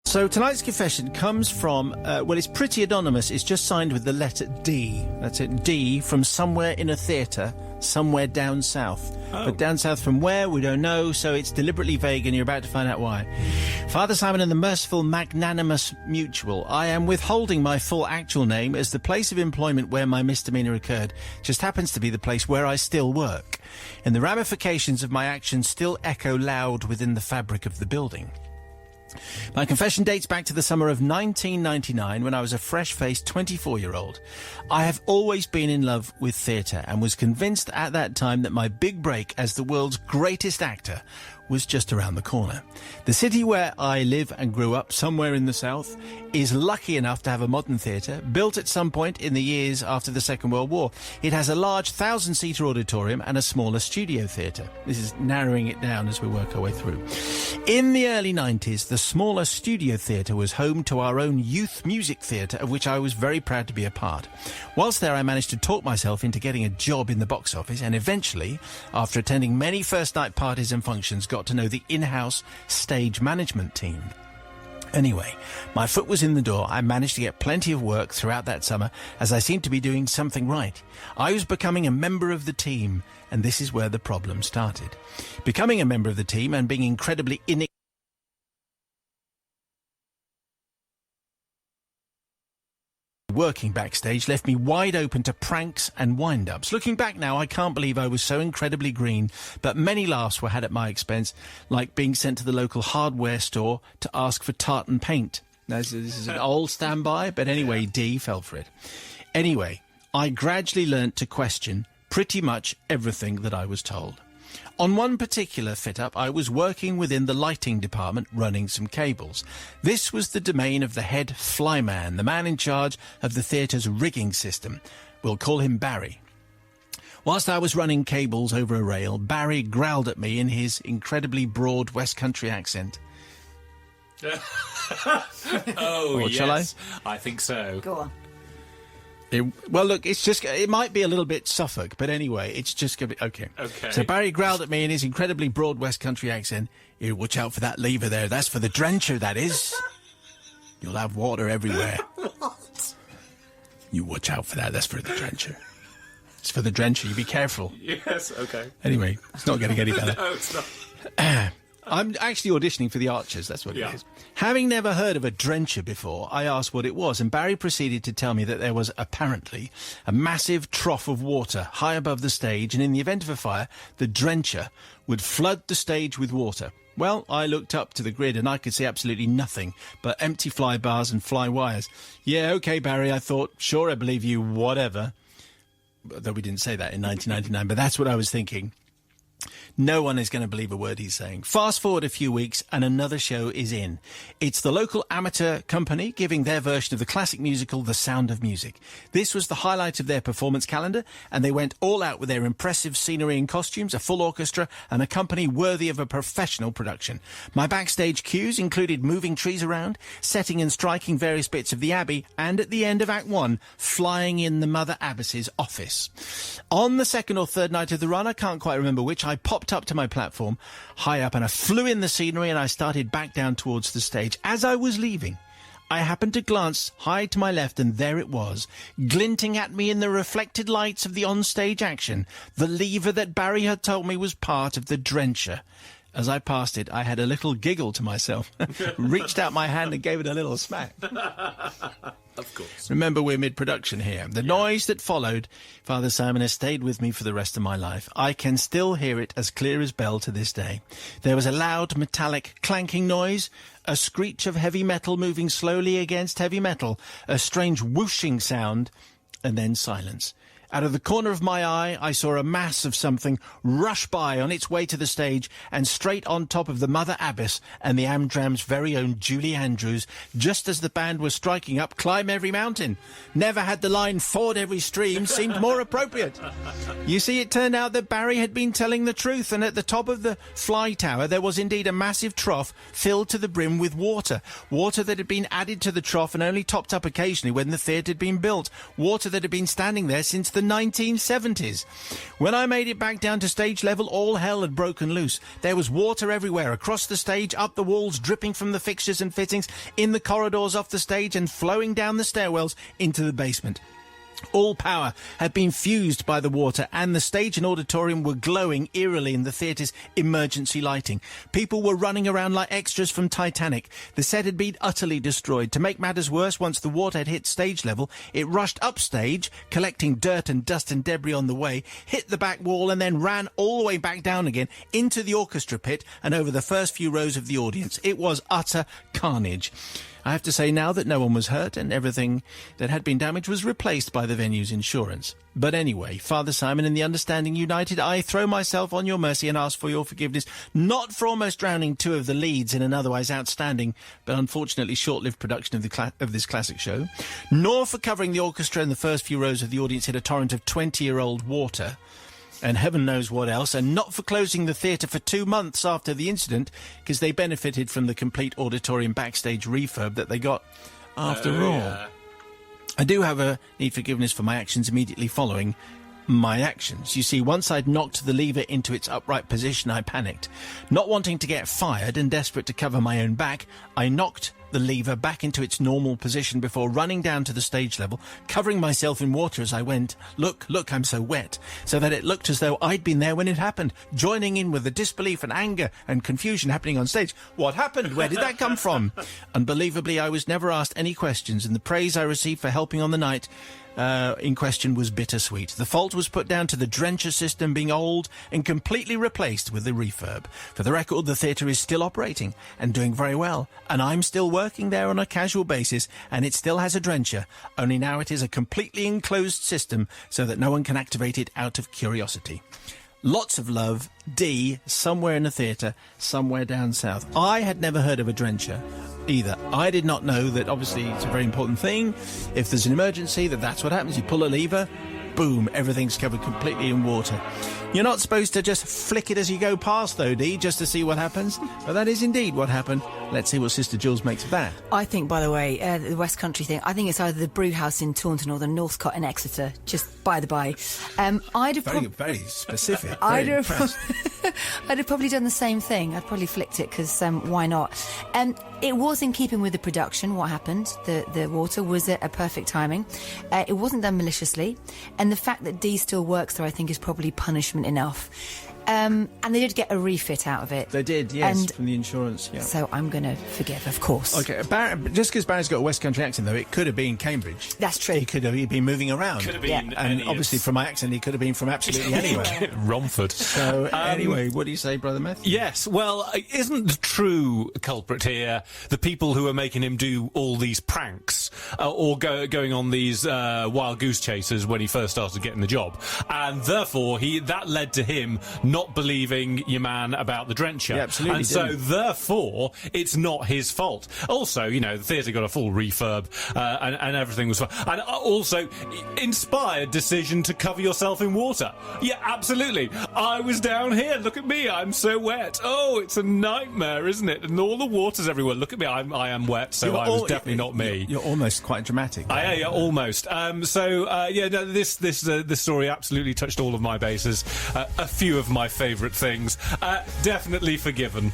So tonight's confession comes from, well, it's pretty anonymous. It's just signed with the letter D. That's it, D, from somewhere in a theatre, somewhere down south. Oh. But down south from where, we don't know, so it's deliberately vague and you're about to find out why. Father Simon and the Merciful Magnanimous Mutual. I am withholding my full actual name as the place of employment where my misdemeanour occurred just happens to be the place where I still work. And the ramifications of my actions still echo loud within the fabric of the building. My confession dates back to the summer of 1999 when I was a fresh-faced 24-year-old. I have always been in love with theatre and was convinced at that time that my big break as the world's greatest actor was just around the corner. The city where I live and grew up, somewhere in the south, is lucky enough to have a modern theatre, built at some point in the years after the Second World War. It has a large 1,000-seater auditorium and a smaller studio theatre. This is narrowing it down as we work our way through. In the early 90s, the smaller studio theatre was home to our own youth music theatre, of which I was very proud to be a part. Whilst there, I managed to talk myself into getting a job in the box office, and eventually, after attending many first-night parties and functions, got to know the in-house stage management team. Anyway, my foot was in the door. I managed to get plenty of work throughout that summer, as I seemed to be doing something right. I was becoming a member of the team, and this is where the problem started. Becoming a member of the team and being incredibly working backstage left me wide open to pranks and wind-ups. Looking back now, I can't believe I was so incredibly green, but many laughs were had at my expense, like being sent to the local hardware store to ask for tartan paint. Now, this is an old standby, but anyway, D fell for it. Anyway, I gradually learnt to question pretty much everything that I was told. On one particular fit-up, I was working within the lighting department running some cables. This was the domain of the head flyman, the man in charge of the theatre's rigging system. We'll call him Barry. Whilst I was running cables over a rail, Barry growled at me in his incredibly broad West Country accent. Oh, or yes. Shall I think so. Go on. Well, look, it might be a little bit Suffolk, but anyway, it's just going to be... Okay. So Barry growled at me in his incredibly broad West Country accent. You watch out for that lever there. That's for the drencher, that is. You'll have water everywhere. What? You watch out for that. That's for the drencher. It's for the drencher. You be careful. Yes, okay. Anyway, it's not going to get any better. No, it's not. I'm actually auditioning for the Archers, that's what it is. Having never heard of a drencher before, I asked what it was, and Barry proceeded to tell me that there was apparently a massive trough of water high above the stage, and in the event of a fire, the drencher would flood the stage with water. Well, I looked up to the grid and I could see absolutely nothing but empty fly bars and fly wires. Yeah, OK, Barry, I thought, sure, I believe you, whatever. Though we didn't say that in 1999, but that's what I was thinking. No one is going to believe a word he's saying. Fast forward a few weeks and another show is in. It's the local amateur company giving their version of the classic musical The Sound of Music. This was the highlight of their performance calendar, and they went all out with their impressive scenery and costumes, a full orchestra, and a company worthy of a professional production. My backstage cues included moving trees around, setting and striking various bits of the Abbey, and at the end of Act 1, flying in the Mother Abbess's office. On the second or third night of the run, I can't quite remember which, I popped up to my platform, high up, and I flew in the scenery and I started back down towards the stage. As I was leaving, I happened to glance high to my left, and there it was, glinting at me in the reflected lights of the on-stage action, the lever that Barry had told me was part of the drencher. As I passed it, I had a little giggle to myself, reached out my hand and gave it a little smack. Of course. Remember, we're mid-production here. The noise that followed, Father Simon, has stayed with me for the rest of my life. I can still hear it as clear as bell to this day. There was a loud, metallic, clanking noise, a screech of heavy metal moving slowly against heavy metal, a strange whooshing sound, and then silence. Out of the corner of my eye, I saw a mass of something rush by on its way to the stage and straight on top of the Mother Abbess and the Amdram's very own Julie Andrews, just as the band was striking up Climb Every Mountain. Never had the line Ford Every Stream seemed more appropriate. You see, it turned out that Barry had been telling the truth, and at the top of the fly tower there was indeed a massive trough filled to the brim with water. Water that had been added to the trough and only topped up occasionally when the theatre had been built. Water that had been standing there since the the 1970s. When I made it back down to stage level, all hell had broken loose. There was water everywhere, across the stage, up the walls, dripping from the fixtures and fittings, in the corridors off the stage, and flowing down the stairwells into the basement. All power had been fused by the water, and the stage and auditorium were glowing eerily in the theatre's emergency lighting. People were running around like extras from Titanic. The set had been utterly destroyed. To make matters worse, once the water had hit stage level, it rushed upstage, collecting dirt and dust and debris on the way, hit the back wall, and then ran all the way back down again into the orchestra pit and over the first few rows of the audience. It was utter carnage. I have to say now that no one was hurt, and everything that had been damaged was replaced by the venue's insurance. But anyway, Father Simon and the Understanding United, I throw myself on your mercy and ask for your forgiveness, not for almost drowning two of the leads in an otherwise outstanding but unfortunately short-lived production of this classic show, nor for covering the orchestra in the first few rows of the audience in a torrent of 20-year-old water, and heaven knows what else, and not for closing the theatre for 2 months after the incident, because they benefited from the complete auditorium backstage refurb that they got after all. Yeah. I do have a need forgiveness for my actions immediately following my actions. You see, once I'd knocked the lever into its upright position, I panicked. Not wanting to get fired and desperate to cover my own back, I knocked the lever back into its normal position before running down to the stage level, covering myself in water as I went. Look, I'm so wet, so that it looked as though I'd been there when it happened, joining in with the disbelief and anger and confusion happening on stage. What happened? Where did that come from? Unbelievably, I was never asked any questions, and the praise I received for helping on the night in question was bittersweet. The fault was put down to the drencher system being old and completely replaced with the refurb. For the record, the theatre is still operating and doing very well, and I'm still working there on a casual basis, and it still has a drencher, only now it is a completely enclosed system so that no one can activate it out of curiosity. Lots of love, D, somewhere in the theatre, somewhere down south. I had never heard of a drencher either. I did not know that, obviously, it's a very important thing. If there's an emergency, that's what happens. You pull a lever, boom, everything's covered completely in water. You're not supposed to just flick it as you go past, though, Dee, just to see what happens. But that is indeed what happened. Let's see what Sister Jules makes of that. I think, by the way, the West Country thing, I think it's either the brew house in Taunton or the Northcott in Exeter, just by the by. Very specific. I'd have probably done the same thing. I'd probably flicked it, because why not? It was in keeping with the production, what happened. The water was at a perfect timing. It wasn't done maliciously. And the fact that Dee still works there, I think, is probably punishment enough. And they did get a refit out of it. They did, yes, from the insurance. Yeah. So I'm going to forgive, of course. OK, just because Barry's got a West Country accent, though, it could have been Cambridge. That's true. He could have been moving around. Could have been and obviously from my accent, he could have been from absolutely anywhere. Romford. So anyway, what do you say, Brother Matthew? Yes, well, isn't the true culprit here the people who are making him do all these pranks or going on these wild goose chases when he first started getting the job? And therefore, that led to him not believing your man about the drencher. Yeah, absolutely. And so, therefore, it's not his fault. Also, the theatre got a full refurb and everything was fine. And also, inspired decision to cover yourself in water. Yeah, absolutely. I was down here. Look at me. I'm so wet. Oh, it's a nightmare, isn't it? And all the water's everywhere. Look at me. I am wet, so I was definitely not me. You're almost quite dramatic. Yeah, almost. This story absolutely touched all of my bases. A few of my favourite things. Definitely forgiven.